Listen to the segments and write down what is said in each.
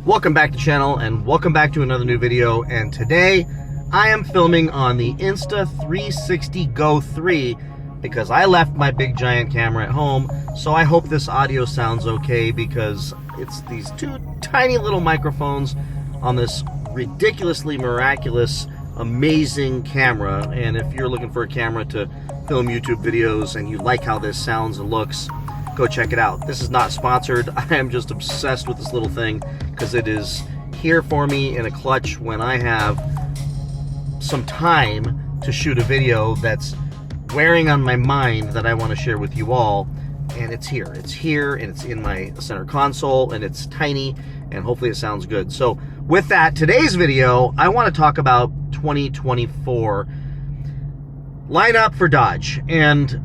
Welcome back to the channel and welcome back to another new video. And today I am filming on the Insta360 Go 3 because I left my big giant camera at home. So I hope this audio sounds okay because it's these two tiny little microphones on this ridiculously miraculous amazing camera. And if you're looking for a camera to film YouTube videos and you like how this sounds and looks, go check it out. This is not sponsored. I am just obsessed with this little thing because it is here for me in a clutch when I have some time to shoot a video that's wearing on my mind that I want to share with you all. And it's here. It's here and it's in my center console and it's tiny and hopefully it sounds good. So with that, today's video, I want to talk about 2024 lineup for Dodge and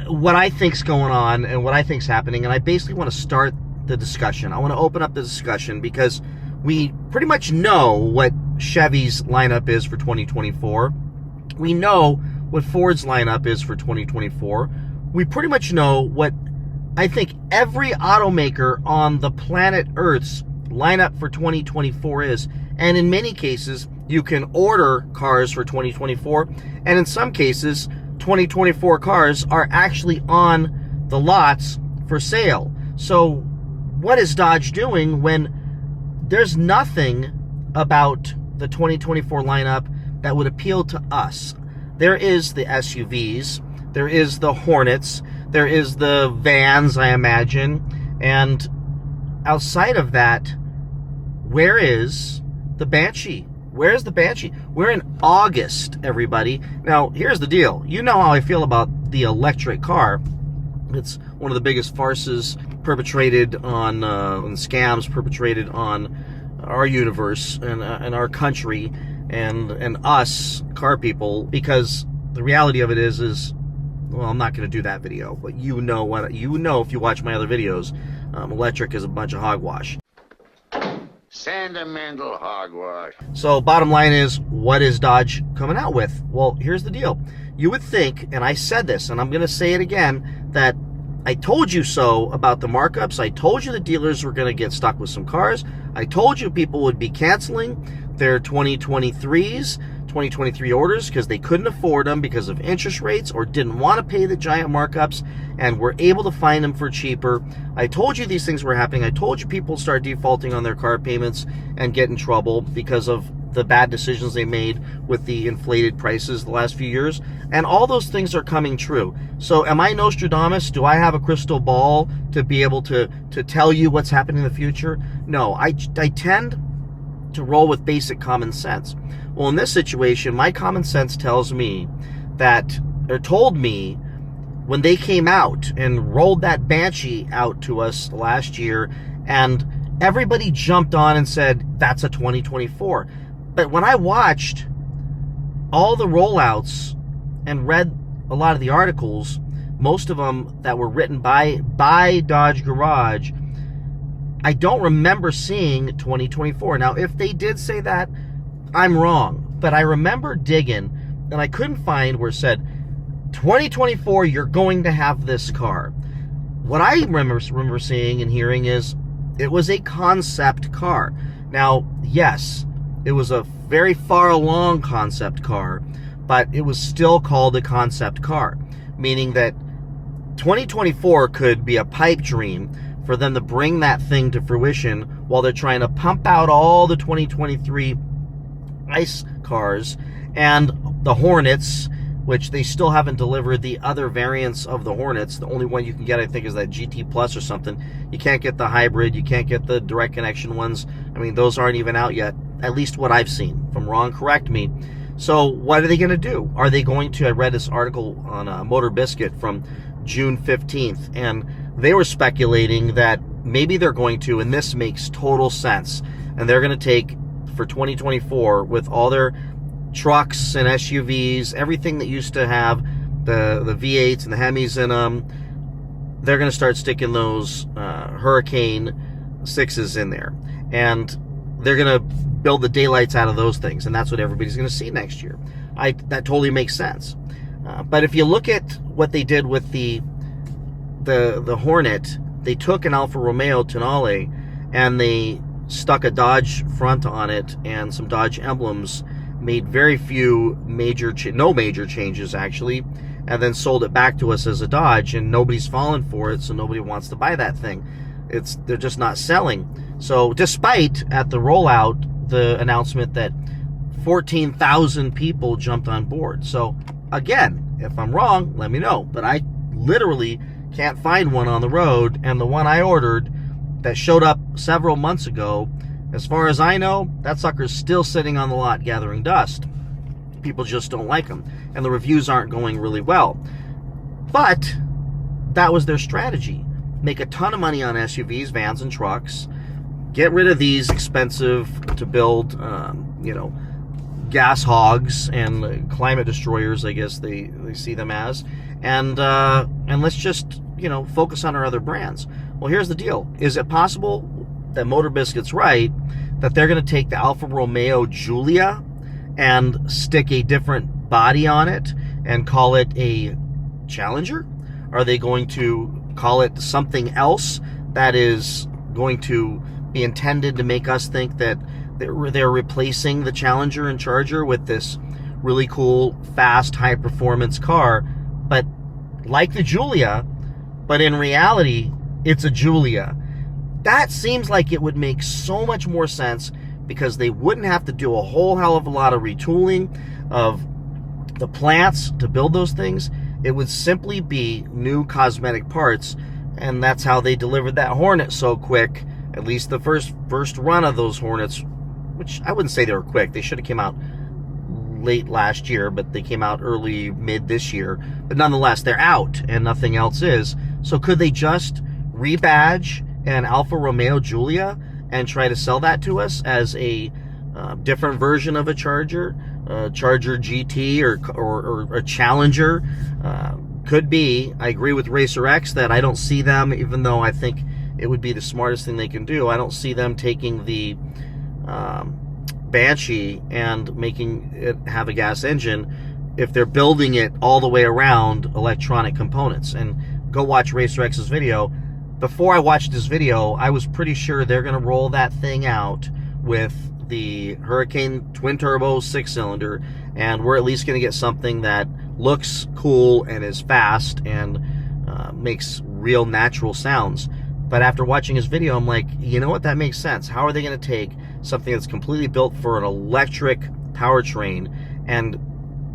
what I think's going on and what I think's happening. And I basically want to start the discussion. I want to open up the discussion because we pretty much know what Chevy's lineup is for 2024. We know what Ford's lineup is for 2024. We pretty much know what I think every automaker on the planet Earth's lineup for 2024 is. And in many cases, you can order cars for 2024. And in some cases, 2024 cars are actually on the lots for sale. So what is Dodge doing when there's nothing about the 2024 lineup that would appeal to us? There is the SUVs, there is the Hornets, there is the vans, I imagine, and outside of that, where is the Banshee? Where's the Banshee? We're in August, everybody. Now, here's the deal. You know how I feel about the electric car. It's one of the biggest farces perpetrated on scams perpetrated on our universe and our country and us car people. Because the reality of it is well, I'm not going to do that video, but you know what you know if you watch my other videos. Electric is a bunch of hogwash. Sentimental hogwash. So bottom line is, what is Dodge coming out with? Well, here's the deal. You would think, and I said this, and I'm going to say it again, that I told you so about the markups. I told you the dealers were going to get stuck with some cars. I told you people would be canceling their 2023s, 2023 orders because they couldn't afford them because of interest rates or didn't want to pay the giant markups and were able to find them for cheaper. I told you these things were happening. I told you people start defaulting on their car payments and get in trouble because of the bad decisions they made with the inflated prices the last few years. And all those things are coming true. So am I Nostradamus? Do I have a crystal ball to be able to tell you what's happening in the future? No, I tend to roll with basic common sense. Well, in this situation, my common sense tells me that, or told me, when they came out and rolled that Banshee out to us last year, and everybody jumped on and said, that's a 2024. But when I watched all the rollouts and read a lot of the articles, most of them that were written by Dodge Garage, I don't remember seeing 2024. Now, if they did say that, I'm wrong. But I remember digging, and I couldn't find where it said, 2024, you're going to have this car. What I remember seeing and hearing is, it was a concept car. Now, yes, it was a very far along concept car, but it was still called a concept car, meaning that 2024 could be a pipe dream for them to bring that thing to fruition while they're trying to pump out all the 2023 ICE cars and the Hornets, which they still haven't delivered the other variants of the Hornets. The only one you can get, I think, is that GT Plus or something. You can't get the hybrid. You can't get the direct connection ones. I mean, those aren't even out yet, at least what I've seen. If I'm wrong, correct me. So what are they going to do? Are they going to, I read this article on Motor Biscuit from June 15th, and they were speculating that maybe they're going to, and this makes total sense, and they're going to take, for 2024, with all their trucks and SUVs, everything that used to have the V8s and the Hemis in them, they're going to start sticking those Hurricane 6s in there. And they're going to build the daylights out of those things, and that's what everybody's going to see next year. That totally makes sense. But if you look at what they did with the Hornet, they took an Alfa Romeo Tonale and they stuck a Dodge front on it and some Dodge emblems, made very few no major changes actually, and then sold it back to us as a Dodge, and nobody's fallen for it, so nobody wants to buy that thing. They're just not selling. So despite at the rollout the announcement that 14,000 people jumped on board. So again, if I'm wrong, let me know. But I literally can't find one on the road, and the one I ordered that showed up several months ago, as far as I know, that sucker's still sitting on the lot gathering dust. People just don't like them, and the reviews aren't going really well. But that was their strategy. Make a ton of money on SUVs, vans, and trucks. Get rid of these expensive to build, gas hogs and climate destroyers, I guess they see them as. And let's just, focus on our other brands. Well, here's the deal. Is it possible that Motor Biscuit's right, that they're going to take the Alfa Romeo Giulia and stick a different body on it and call it a Challenger? Are they going to call it something else that is going to be intended to make us think that they're replacing the Challenger and Charger with this really cool, fast, high-performance car, but like the Giulia, but in reality, it's a Giulia? That seems like it would make so much more sense, because they wouldn't have to do a whole hell of a lot of retooling of the plants to build those things. It would simply be new cosmetic parts, and that's how they delivered that Hornet so quick. At least the first run of those Hornets, which I wouldn't say they were quick. They should have came out late last year, but they came out early, mid this year. But nonetheless, they're out, and nothing else is. So could they just rebadge an Alfa Romeo Giulia and try to sell that to us as a different version of a Charger, Charger GT or a Challenger? Could be. I agree with Racer X that I don't see them, even though I think it would be the smartest thing they can do. I don't see them taking the Banshee and making it have a gas engine if they're building it all the way around electronic components. And go watch Racer X's video. Before I watched this video, I was pretty sure they're going to roll that thing out with the Hurricane twin-turbo 6-cylinder, and we're at least going to get something that looks cool and is fast and makes real natural sounds. But after watching his video, I'm like, you know what? That makes sense. How are they going to take something that's completely built for an electric powertrain and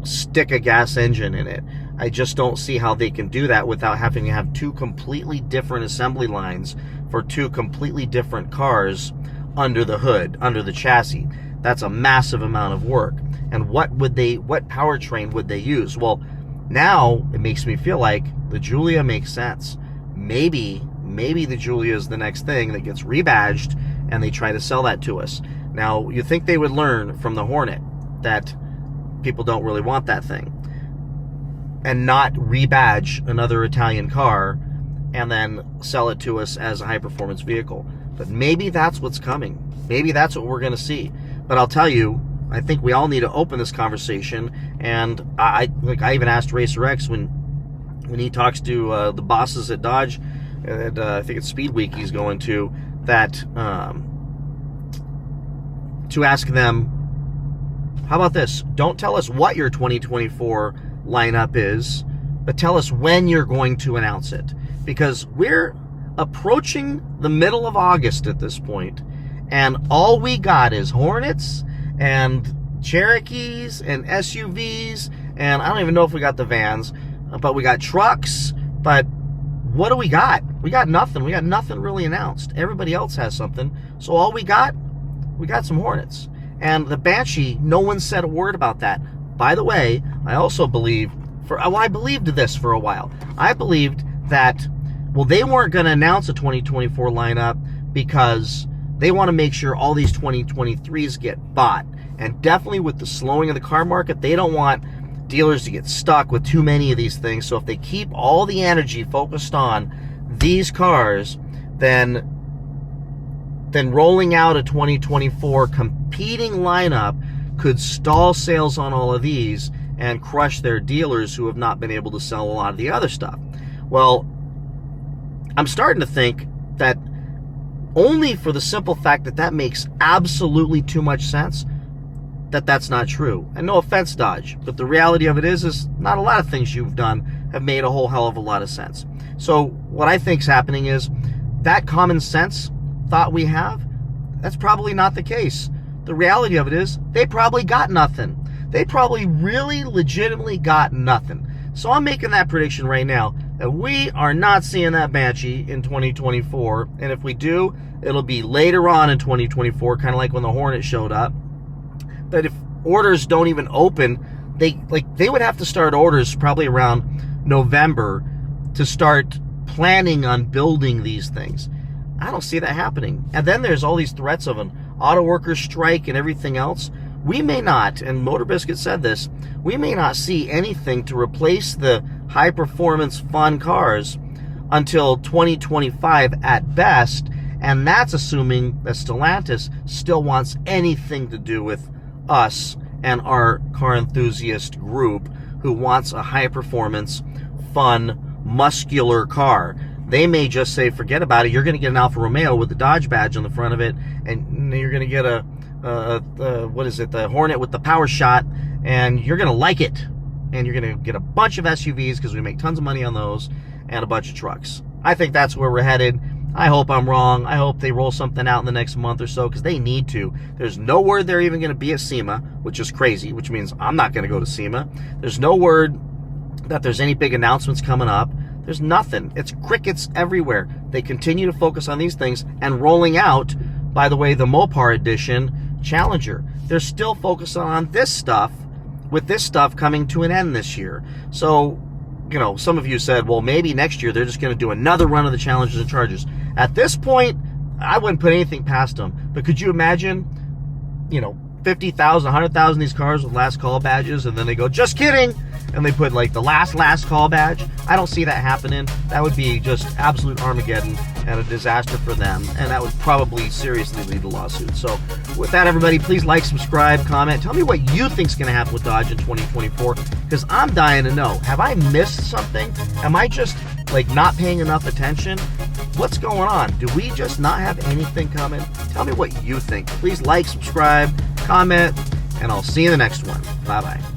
stick a gas engine in it? I just don't see how they can do that without having to have two completely different assembly lines for two completely different cars under the hood, under the chassis. That's a massive amount of work. And what powertrain would they use? Well, now it makes me feel like the Giulia makes sense. Maybe the Giulia is the next thing that gets rebadged and they try to sell that to us. Now, you think they would learn from the Hornet that people don't really want that thing and not rebadge another Italian car and then sell it to us as a high-performance vehicle. But maybe that's what's coming. Maybe that's what we're going to see. But I'll tell you, I think we all need to open this conversation. And I even asked Racer X when he talks to the bosses at Dodge, and I think it's Speed Week he's going to, that to ask them, how about this? Don't tell us what your 2024 lineup is, but tell us when you're going to announce it. Because we're approaching the middle of August at this point, and all we got is Hornets and Cherokees and SUVs, and I don't even know if we got the vans, but we got trucks. But what do we got? We got nothing. We got nothing really announced. Everybody else has something. So all we got some Hornets. And the Banshee, no one said a word about that. By the way, I also believe, I believed this for a while. I believed that, well, they weren't going to announce a 2024 lineup because they want to make sure all these 2023s get bought. And definitely with the slowing of the car market, they don't want dealers to get stuck with too many of these things. So if they keep all the energy focused on these cars, then rolling out a 2024 competing lineup could stall sales on all of these and crush their dealers who have not been able to sell a lot of the other stuff. Well, I'm starting to think that only for the simple fact that that makes absolutely too much sense, that's not true. And no offense, Dodge, but the reality of it is not a lot of things you've done have made a whole hell of a lot of sense. So what I think is happening is that common sense thought we have, that's probably not the case. The reality of it is they probably got nothing. They probably really legitimately got nothing. So I'm making that prediction right now that we are not seeing that Banshee in 2024. And if we do, it'll be later on in 2024, kind of like when the Hornet showed up. But if orders don't even open, they would have to start orders probably around November to start planning on building these things. I don't see that happening. And then there's all these threats of an auto workers strike and everything else. We may not, and Motor Biscuit said this, we may not see anything to replace the high performance fun cars until 2025 at best. And that's assuming that Stellantis still wants anything to do with us and our car enthusiast group who wants a high performance, fun, muscular car. They may just say, forget about it. You're going to get an Alfa Romeo with the Dodge badge on the front of it, and you're going to get the Hornet with the power shot, and you're going to like it. And you're going to get a bunch of SUVs because we make tons of money on those, and a bunch of trucks. I think that's where we're headed. I hope I'm wrong. I hope they roll something out in the next month or so because they need to. There's no word they're even going to be at SEMA, which is crazy, which means I'm not going to go to SEMA. There's no word that there's any big announcements coming up. There's nothing. It's crickets everywhere. They continue to focus on these things and rolling out, by the way, the Mopar Edition Challenger. They're still focused on this stuff, with this stuff coming to an end this year. So, you know, some of you said, well, maybe next year they're just going to do another run of the Challengers and Chargers. At this point, I wouldn't put anything past them. But could you imagine, you know, 50,000, 100,000 these cars with last call badges, and then they go, just kidding, and they put like the last call badge? I don't see that happening. That would be just absolute Armageddon and a disaster for them, and that would probably seriously lead to lawsuits. So with that, everybody, please like, subscribe, comment. Tell me what you think's going to happen with Dodge in 2024, because I'm dying to know. Have I missed something? Am I just like not paying enough attention? What's going on? Do we just not have anything coming? Tell me what you think. Please like, subscribe, comment, and I'll see you in the next one. Bye-bye.